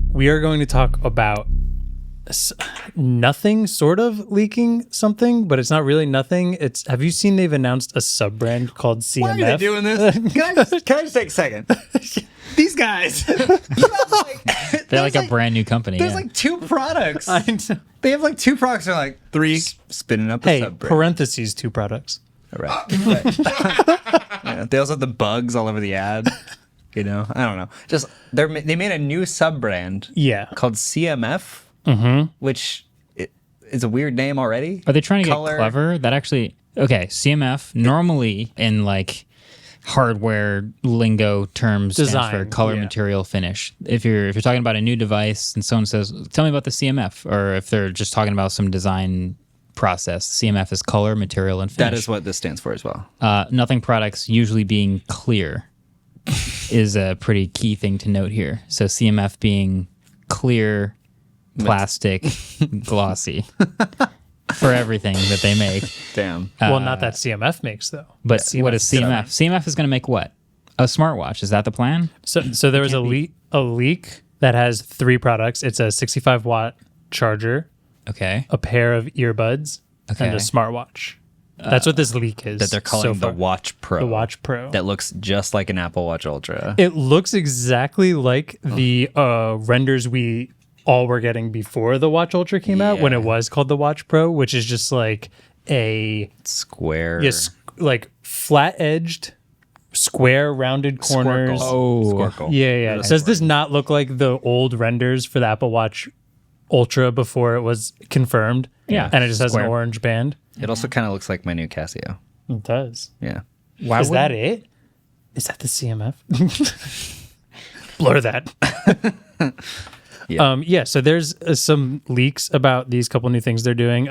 We are going to talk about nothing sort of leaking something, but it's not really nothing. Have you seen they've announced a sub-brand called CMF? Why are they doing this? Can I just take a second? These guys. They're like a brand new company. There's like 2 products. They have like 2 products. They're like 3 spinning up a sub-brand. Parentheses 2 products. All right. Yeah, they also have the bugs all over the ad. I don't know. Just they made a new sub-brand. Yeah. Called CMF. Which is a weird name already. Are they trying to get clever? That actually, okay, CMF normally in like hardware lingo terms stands for color, material, finish. If you're talking about a new device and someone says, tell me about the CMF, or if they're just talking about some design process, CMF is color, material, and finish. That is what this stands for as well. Nothing products usually being clear is a pretty key thing to note here. So CMF being clear, plastic, glossy for everything that they make. Damn. Well, not that CMF makes though. But what is CMF? CMF is going to make what? A smartwatch. Is that the plan? So there was a leak that has 3 products. It's a 65-watt charger, okay, a pair of earbuds, and a smartwatch. That's what this leak is. That they're calling the Watch Pro. The Watch Pro. That looks just like an Apple Watch Ultra. It looks exactly like the renders we all were getting before the Watch Ultra came out, when it was called the Watch Pro, which is just like a square, like flat-edged, square, rounded corners. Squircle. Yeah. Does this not look like the old renders for the Apple Watch Ultra before it was confirmed? Yeah. And it just has an orange band? It also kind of looks like my new Casio. It does. Yeah. Is that it? Is that the CMF? Blur that. Yeah. So there's some leaks about these couple new things they're doing.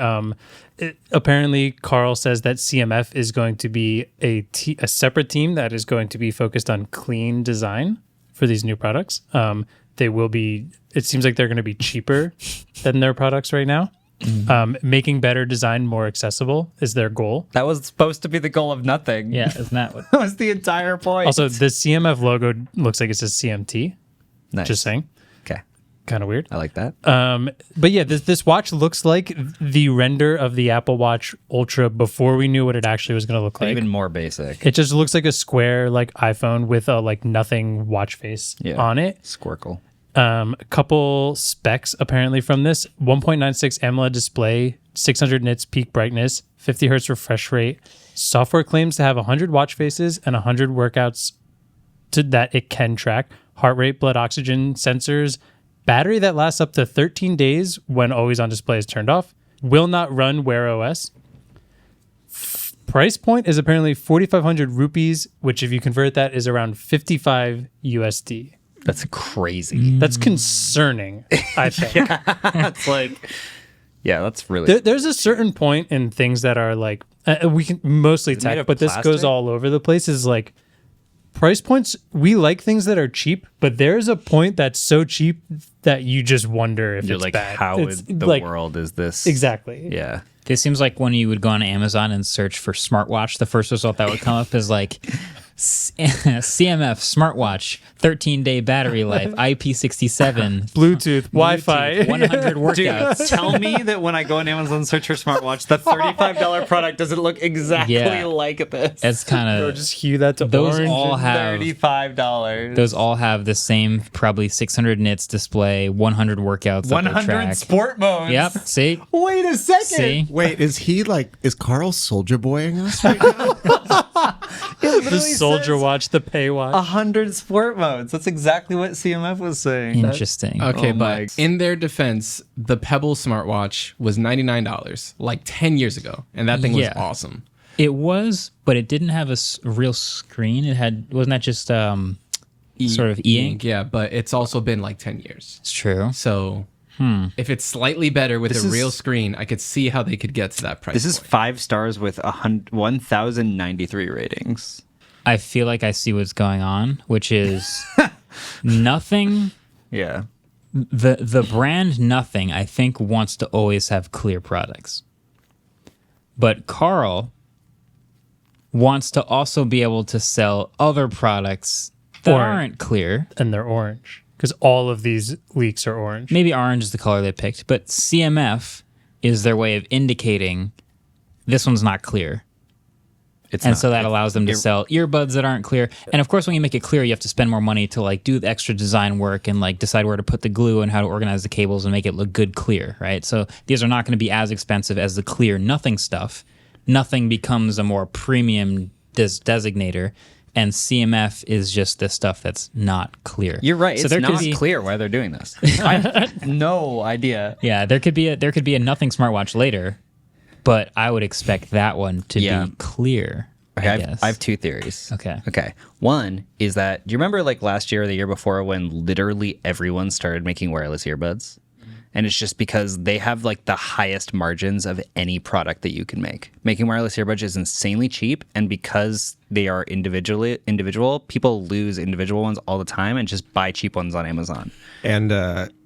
Apparently, Carl says that CMF is going to be a separate team that is going to be focused on clean design for these new products. They will be. It seems like they're going to be cheaper than their products right now. Making better design more accessible is their goal. That was supposed to be the goal of nothing. Yeah, isn't that what? That was the entire point. Also, the CMF logo looks like it says CMT. Nice. Just saying. Okay. Kind of weird. I like that. But yeah, this watch looks like the render of the Apple Watch Ultra before we knew what it actually was going to look like. Even more basic. It just looks like a square like iPhone with a like nothing watch face on it. Squircle. A couple specs apparently from this: 1.96 AMOLED display, 600 nits peak brightness, 50 hertz refresh rate. Software claims to have 100 watch faces and 100 workouts that it can track. Heart rate, blood oxygen sensors. Battery that lasts up to 13 days when always on display is turned off. Will not run Wear OS. Price point is apparently 4,500 rupees, which if you convert that is around 55 USD. That's crazy. That's concerning, I think. That's like, yeah, that's really. There's a certain point in things that are like, we can mostly tech, but this goes all over the place, is like, price points, we like things that are cheap, but there's a point that's so cheap that you just wonder if You're it's like, bad. how in the world is this? Exactly. Yeah. This seems like when you would go on Amazon and search for smartwatch, the first result that would come up is like CMF smartwatch, 13-day battery life, IP67, Bluetooth, Wi-Fi, 100 workouts. Dude, tell me that when I go on Amazon and search for smartwatch, the $35 product doesn't look exactly like this. It's kind of just hue that to those orange. all have $35. Those all have the same probably 600 nits display, 100 workouts, 100 sport modes. Yep. See. Wait a second. See. Wait, is Carl Soldier Boying us right now? The Soldier Watch, the Pay Watch. 100 sport modes. That's exactly what CMF was saying. Interesting. Okay, Oh my. but in their defense, the Pebble smartwatch was $99 like 10 years ago, and that thing was awesome. It was, but it didn't have a real screen. It wasn't that just sort of e-ink? Yeah, but it's also been like 10 years. It's true. So if it's slightly better with a real screen, I could see how they could get to that price. This is point. 5 stars with 1,093 ratings. I feel like I see what's going on, which is nothing. Yeah. The brand Nothing, I think, wants to always have clear products. But Carl wants to also be able to sell other products that aren't clear. And they're orange. because all of these leaks are orange. Maybe orange is the color they picked, but CMF is their way of indicating this one's not clear. So that allows them to sell earbuds that aren't clear. And of course, when you make it clear, you have to spend more money to like do the extra design work and like decide where to put the glue and how to organize the cables and make it look good clear, right? So these are not going to be as expensive as the clear nothing stuff. Nothing becomes a more premium designator, and CMF is just the stuff that's not clear. You're right. So it's not clear why they're doing this. I have no idea. Yeah, there could be a nothing smartwatch later. But I would expect that one to be clear. Okay, I have two theories. Okay. One is that, do you remember like last year or the year before when literally everyone started making wireless earbuds? And it's just because they have like the highest margins of any product that you can make. Making wireless earbuds is insanely cheap, and because they are individual, people lose individual ones all the time and just buy cheap ones on Amazon. And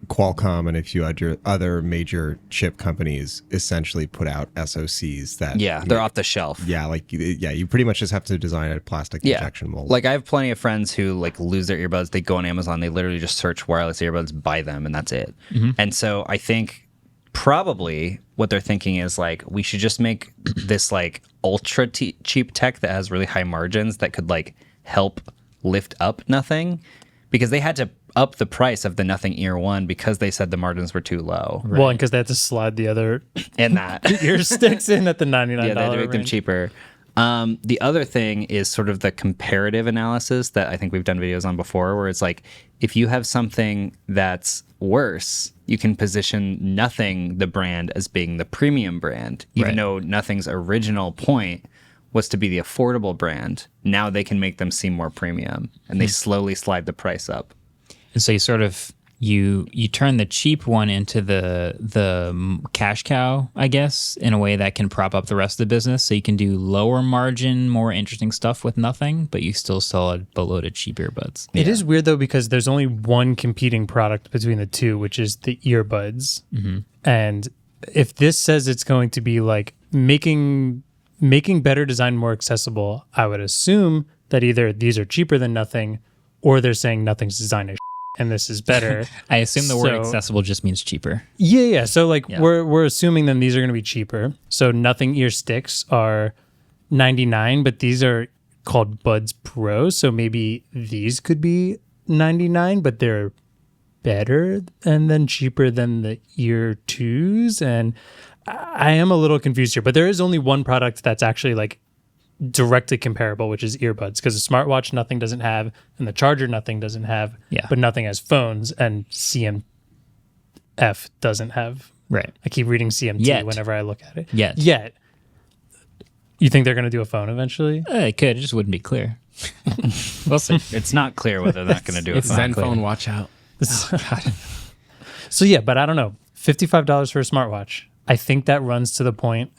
Qualcomm and a few other major chip companies essentially put out SoCs that they're off the shelf. You pretty much just have to design a plastic injection mold. Like I have plenty of friends who like lose their earbuds. They go on Amazon. They literally just search wireless earbuds, buy them, and that's it. And so I think probably what they're thinking is like, we should just make this like ultra cheap tech that has really high margins that could like help lift up nothing, because they had to up the price of the Nothing Ear 1 because they said the margins were too low. Well, and because they had to slide the other and that ear sticks in at the $99 they had to make them cheaper. The other thing is sort of the comparative analysis that I think we've done videos on before, where it's like, if you have something that's worse, you can position Nothing, the brand, as being the premium brand, even though Nothing's original point was to be the affordable brand. Now they can make them seem more premium, and they slowly slide the price up. And so you sort of you turn the cheap one into the cash cow, I guess, in a way that can prop up the rest of the business. So you can do lower margin, more interesting stuff with Nothing, but you still sell a boatload of cheap earbuds. It is weird though, because there's only one competing product between the two, which is the earbuds. And if this says it's going to be like making better design more accessible, I would assume that either these are cheaper than Nothing, or they're saying Nothing's design is and this is better. I assume the word accessible just means cheaper. Yeah. So like we're assuming then these are going to be cheaper. So Nothing ear sticks are $99, but these are called Buds Pro. So maybe these could be $99, but they're better and then cheaper than the ear 2s. And I am a little confused here, but there is only one product that's actually like directly comparable, which is earbuds, because the smartwatch Nothing doesn't have, and the charger Nothing doesn't have, but Nothing has phones, and CMF doesn't have. Right. I keep reading CMT whenever I look at it. Yet. You think they're going to do a phone eventually? It could. It just wouldn't be clear. We'll see. It's not clear whether they're not going to do a phone. Zenfone, watch out. God. So yeah, but I don't know. $55 for a smartwatch. I think that runs to the point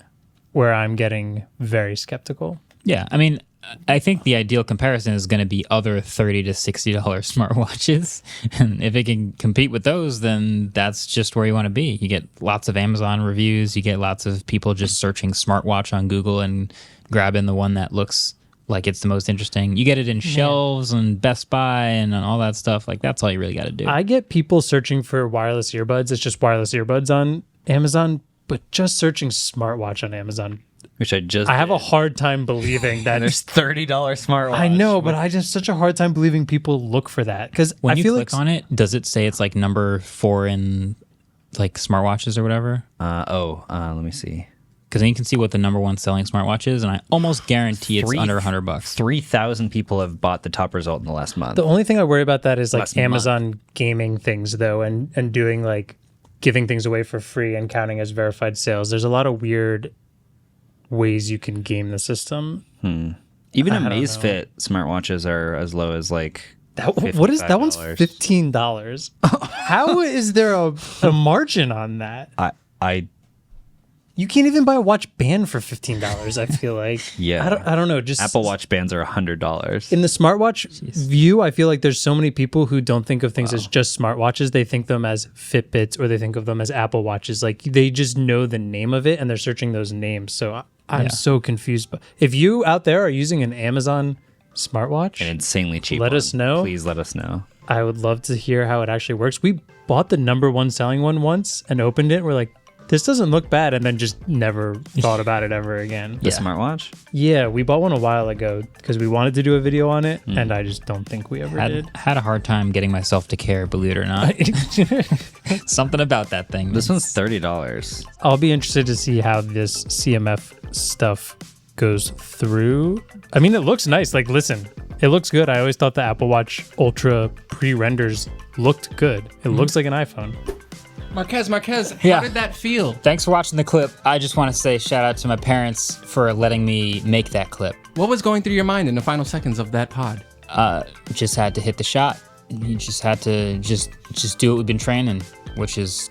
where I'm getting very skeptical. Yeah, I mean, I think the ideal comparison is going to be other $30 to $60 smartwatches. And if it can compete with those, then that's just where you want to be. You get lots of Amazon reviews. You get lots of people just searching smartwatch on Google and grabbing the one that looks like it's the most interesting. You get it in shelves and Best Buy and all that stuff. Like, that's all you really got to do. I get people searching for wireless earbuds. It's just wireless earbuds on Amazon, but just searching smartwatch on Amazon, which I have a hard time believing that there's $30 smartwatch. I know, but I just such a hard time believing people look for that, because when I you feel click on it, does it say it's like number 4 in like smartwatches or whatever? Let me see. Because then you can see what the number 1 selling smartwatch is, and I almost guarantee it's under $100. 3,000 people have bought the top result in the last month. The only thing I worry about that is like Amazon gaming things though, and doing like giving things away for free and counting as verified sales. There's a lot of weird ways you can game the system. Even Amazfit smartwatches are as low as like what is that one's $15. How is there a margin on that? You can't even buy a watch band for $15, I feel like. I don't know. Just Apple Watch bands are $100. In the smartwatch view, I feel like there's so many people who don't think of things as just smartwatches. They think them as Fitbits, or they think of them as Apple Watches. Like, they just know the name of it and they're searching those names. So I'm so confused. But if you out there are using an Amazon smartwatch, an insanely cheap let us know. Please let us know. I would love to hear how it actually works. We bought the number one selling one once and opened it. We're like, this doesn't look bad, and then just never thought about it ever again. The smartwatch? Yeah, we bought one a while ago because we wanted to do a video on it, and I just don't think we ever did. Had a hard time getting myself to care, believe it or not. Something about that thing. This one's $30. I'll be interested to see how this CMF stuff goes through. I mean, it looks nice. Like, listen, it looks good. I always thought the Apple Watch Ultra pre-renders looked good. It looks like an iPhone. Marques, Yeah. how did that feel? Thanks for watching the clip. I just want to say shout out to my parents for letting me make that clip. What was going through your mind in the final seconds of that pod? Just had to hit the shot. You just had to just do what we've been training, which is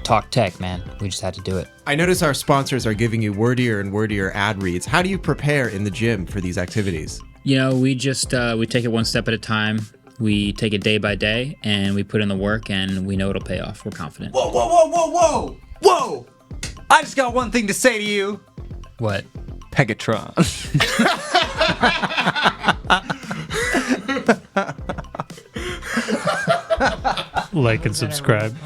talk tech, man. We just had to do it. I notice our sponsors are giving you wordier and wordier ad reads. How do you prepare in the gym for these activities? You know, we just we take it one step at a time. We take it day by day, and we put in the work, and we know it'll pay off. We're confident. Whoa, whoa, whoa, whoa, whoa! Whoa! I just got one thing to say to you. What? Pegatron. Like and subscribe.